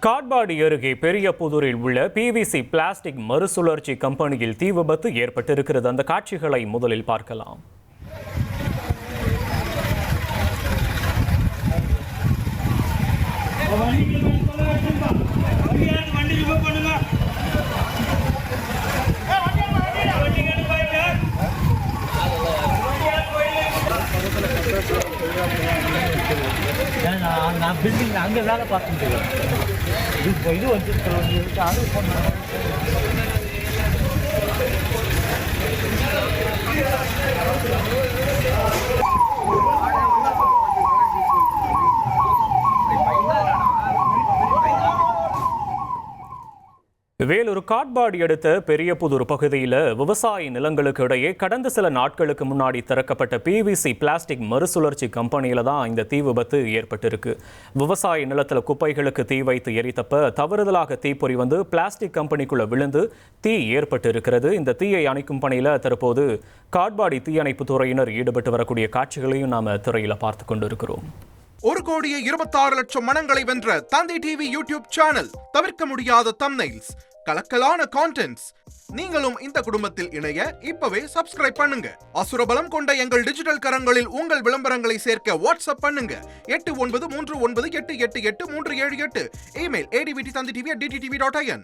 காட்பாடி அருகே பெரியபுதூரில் உள்ள PVC plastic மறுசுழற்சி கம்பெனியில் தீ விபத்து ஏற்பட்டிருக்கிறது. அந்த காட்சிகளை முதலில் பார்க்கலாம். நான் பில்டிங் அங்கே வேலை பார்த்துட்டு இது வந்து அது வேலூர் காட்பாடி அடுத்த பெரியபுதூர் பகுதியில் விவசாய நிலங்களுக்கு இடையே கடந்த சில நாட்களுக்கு முன்னாடி திறக்கப்பட்ட பிவிசி பிளாஸ்டிக் மறுசுழற்சி கம்பெனியில தான் இந்த தீ விபத்து ஏற்பட்டிருக்கு. விவசாய நிலத்தில் குப்பைகளுக்கு தீ வைத்து எரித்தப்ப தவறுதலாக தீப்பொறி வந்து பிளாஸ்டிக் கம்பெனிக்குள்ள விழுந்து தீ ஏற்பட்டு இருக்கிறது. இந்த தீயை அணைக்கும் பணியில் தற்போது காட்பாடி தீயணைப்பு துறையினர் ஈடுபட்டு வரக்கூடிய காட்சிகளையும் நாம துறையில பார்த்து கொண்டிருக்கிறோம். 1,26,00,000 மனங்களை வென்ற தந்தை டிவி யூடியூப் சேனல். தவிர்க்க முடியாத தம்ப்நெயில்ஸ், கலக்கலான கான்டென்ட்ஸ். நீங்களும் இந்த குடும்பத்தில் இணைய இப்பவே சப்ஸ்கிரைப் பண்ணுங்க. அசுரபலம் கொண்ட எங்கள் டிஜிட்டல் கரங்களில் உங்கள் விளம்பரங்களை சேர்க்க வாட்ஸ்அப் பண்ணுங்க. 8939888838. Email advt@dttv.in.